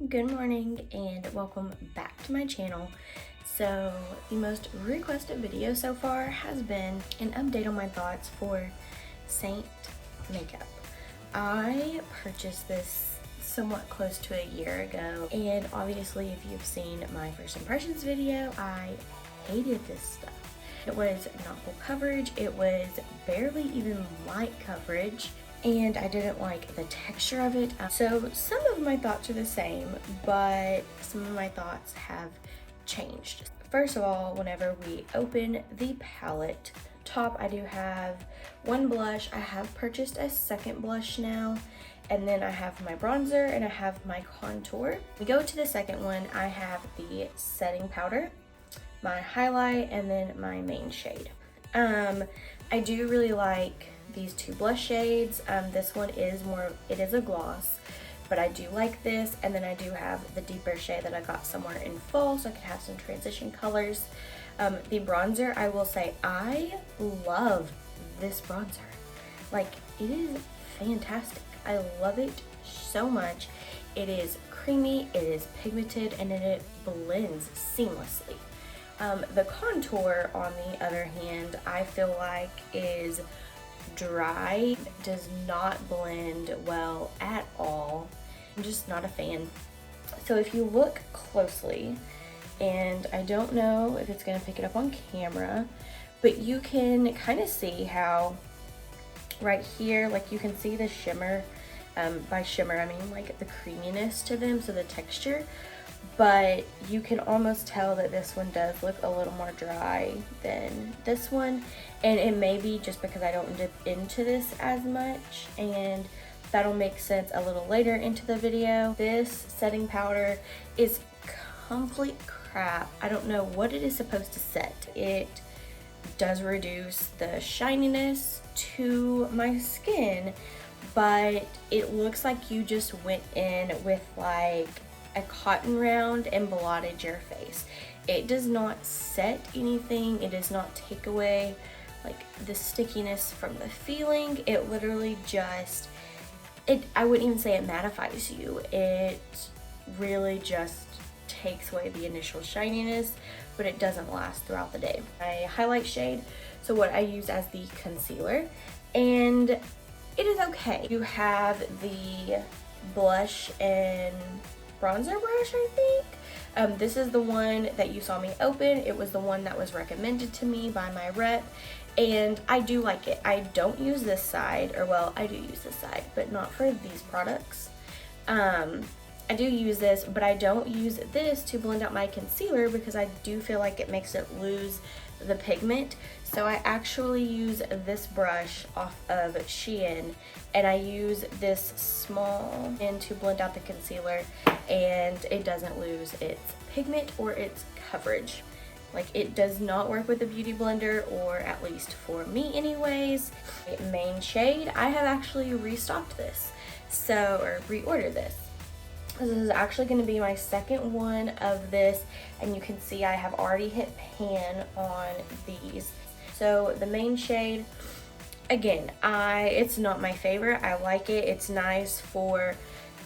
Good morning and welcome back to my channel. So the most requested video so far has been an update on my thoughts for Seint makeup. I purchased this somewhat close to a year ago, and obviously if you've seen my first impressions video, I hated this stuff. It was not full coverage, it was barely even light coverage, and I didn't like the texture of it. So some of my thoughts are the same, but some of my thoughts have changed. First of all, whenever we open the palette, top I do have one blush. I have purchased a second blush now, and then I have my bronzer and I have my contour. We go to the second one, I have the setting powder, my highlight, and then my main shade. I do really like these two blush shades. This one is it is a gloss, but I do like this, and then I do have the deeper shade that I got somewhere in fall so I could have some transition colors. The bronzer, I will say I love this bronzer. Like, it is fantastic. I love it so much. It is creamy, it is pigmented, and then it blends seamlessly. The contour, on the other hand, I feel like is dry, does not blend well at all. I'm just not a fan. So if you look closely, and I don't know if it's gonna pick it up on camera, but you can kind of see how right here, like you can see the shimmer. By shimmer, I mean like the creaminess to them, so the texture. But you can almost tell that this one does look a little more dry than this one, and it may be just because I don't dip into this as much, and that'll make sense a little later into the video. This setting powder is complete crap. I don't know what it is supposed to set. It does reduce the shininess to my skin, but it looks like you just went in with like a cotton round and blotted your face. It does not set anything. It does not take away like the stickiness from the feeling. It literally just, I wouldn't even say it mattifies you. It really just takes away the initial shininess, but it doesn't last throughout the day. My highlight shade, so what I use as the concealer, and it is okay. You have the blush and bronzer brush, I think. This is the one that you saw me open. It was the one that was recommended to me by my rep, and I do like it. I don't use this side, or well, I do use this side, but not for these products. I do use this, but I don't use this to blend out my concealer because I do feel like it makes it lose the pigment. So I actually use this brush off of Shein, and I use this small end to blend out the concealer, and it doesn't lose its pigment or its coverage. Like, it does not work with a beauty blender, or at least for me anyways. Main shade, I have actually restocked this, or reordered this. This is actually going to be my second one of this, and you can see I have already hit pan on these. So the main shade, again, it's not my favorite. I like it. It's nice for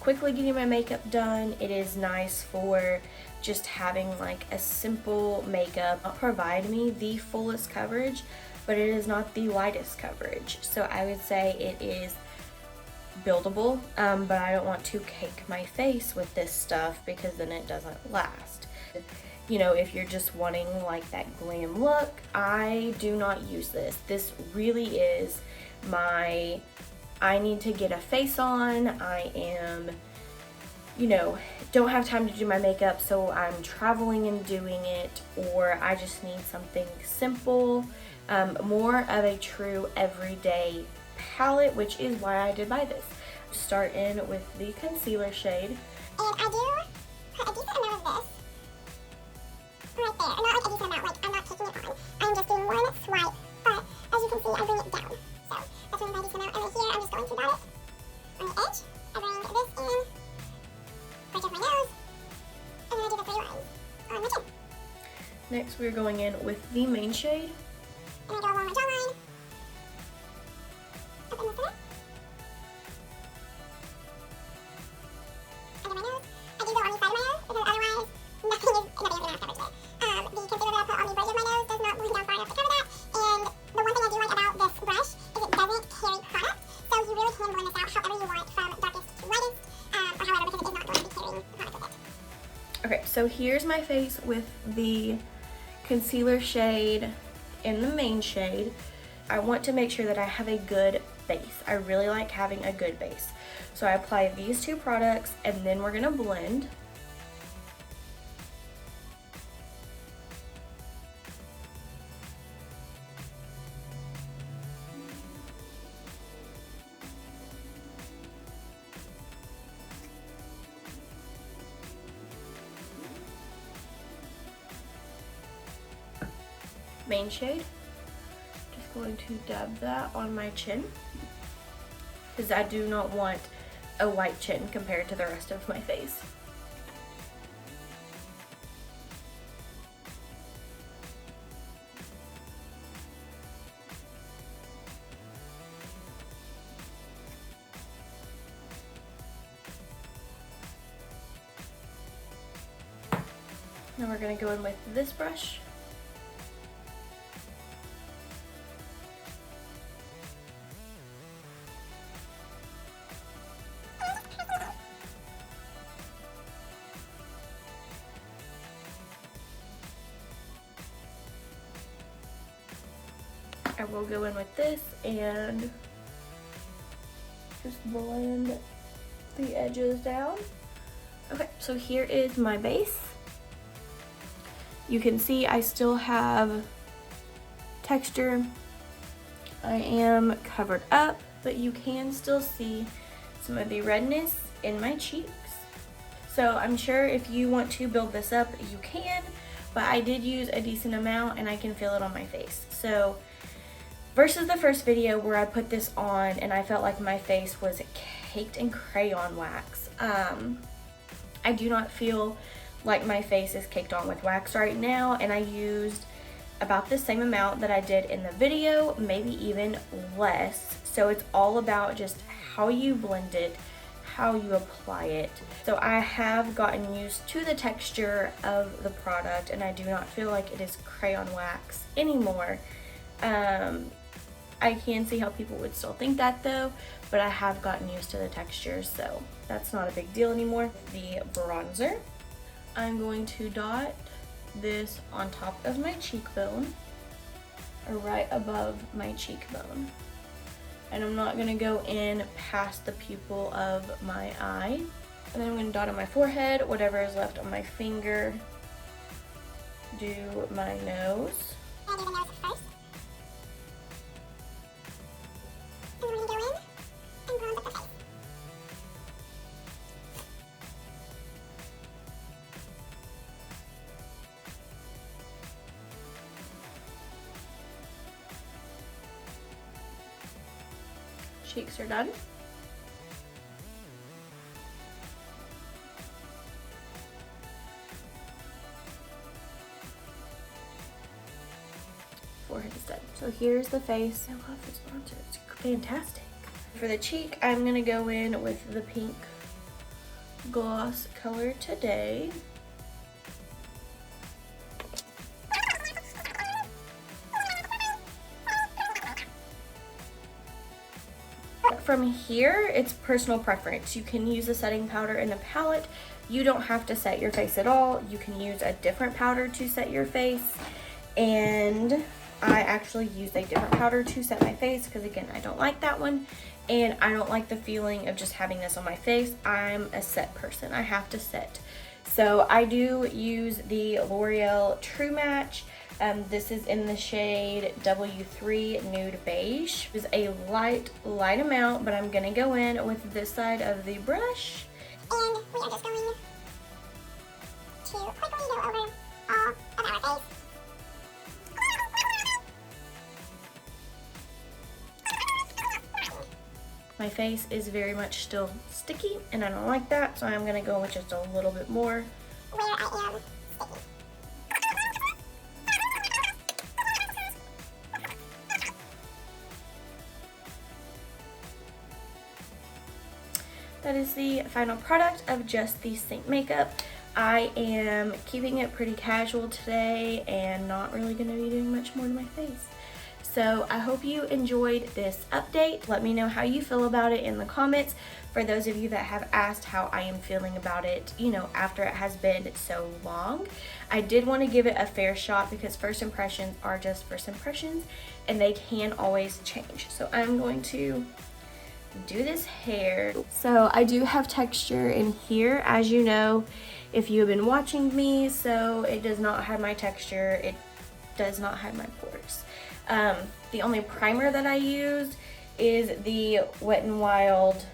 quickly getting my makeup done. It is nice for just having like a simple makeup. It'll provide me the fullest coverage, but it is not the lightest coverage. So I would say it is buildable, but I don't want to cake my face with this stuff because then it doesn't last. You know, if you're just wanting like that glam look, I do not use this. This really is I need to get a face on. I am, don't have time to do my makeup, so I'm traveling and doing it, or I just need something simple, more of a true everyday palette, which is why I did buy this. Start in with the concealer shade. And I do put a decent amount of this right there. Not like a decent amount, like I'm not taking it on. I'm just doing one swipe, but as you can see, I bring it down. So that's when my decent amount. And right here, I'm just going to dot it on the edge. I bring this in, bridge of my nose, and then I do the three lines on my chin. Next, we're going in with the main shade. And I go along my jawline. Up in the center. Under my nose. I do go Okay, so here's my face with the concealer shade in the main shade. I want to make sure that I have a good base. I really like having a good base. So I apply these two products and then we're gonna blend. Main shade. Just going to dab that on my chin because I do not want a white chin compared to the rest of my face. Now we're going to go in with this brush. I will go in with this and just blend the edges down. Okay, so here is my base. You can see I still have texture. I am covered up, but you can still see some of the redness in my cheeks. So I'm sure if you want to build this up, you can, but I did use a decent amount and I can feel it on my face. So versus the first video where I put this on and I felt like my face was caked in crayon wax, I do not feel like my face is caked on with wax right now, and I used about the same amount that I did in the video, maybe even less. So it's all about just how you blend it, how you apply it. So I have gotten used to the texture of the product and I do not feel like it is crayon wax anymore. I can see how people would still think that though, but I have gotten used to the texture, so that's not a big deal anymore. The bronzer, I'm going to dot this on top of my cheekbone, or right above my cheekbone. And I'm not gonna go in past the pupil of my eye. And then I'm gonna dot on my forehead, whatever is left on my finger. Do my nose. I'll do the nose first. And we're gonna go in and bronze up the face. Cheeks are done. Forehead is done. So here's the face. I love this bronzer. It's fantastic. For the cheek, I'm gonna go in with the pink gloss color today. From here, it's personal preference. You can use a setting powder in the palette. You don't have to set your face at all. You can use a different powder to set your face. And I actually used a different powder to set my face because again, I don't like that one. And I don't like the feeling of just having this on my face. I'm a set person. I have to set. So I do use the L'Oreal True Match. This is in the shade W3 Nude Beige. It's a light amount, but I'm gonna go in with this side of the brush. And we are just going to quickly go over all of our face. My face is very much still sticky, and I don't like that, so I'm gonna go with just a little bit more. Where I am sticky. That is the final product of just the Seint makeup. I am keeping it pretty casual today and not really going to be doing much more to my face. So I hope you enjoyed this update. Let me know how you feel about it in the comments. For those of you that have asked how I am feeling about it, you know, after it has been so long, I did want to give it a fair shot because first impressions are just first impressions and they can always change. So I'm going to do this hair. So I do have texture in here, as you know, if you have been watching me. So it does not have my texture. It does not have my pores. The only primer that I used is the Wet n Wild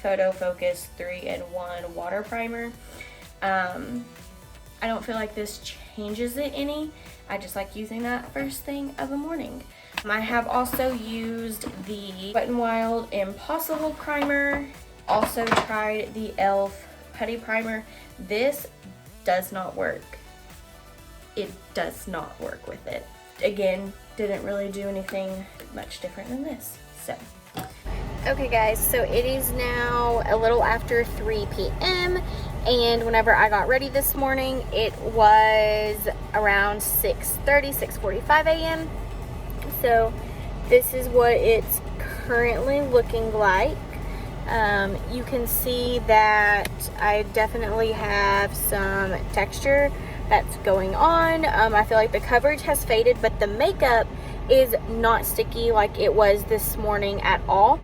Photo Focus 3-in-1 water primer. I don't feel like this changes it any. I just like using that first thing of the morning. I have also used the Wet n Wild Impossible primer. Also tried the e.l.f. putty primer. This does not work. It does not work with it. Again, didn't really do anything much different than this. So okay guys, so it is now a little after 3 p.m. and whenever I got ready this morning, it was around 6:30, 6:45 a.m. So this is what it's currently looking like. You can see that I definitely have some texture that's going on. I feel like the coverage has faded, but the makeup is not sticky like it was this morning at all.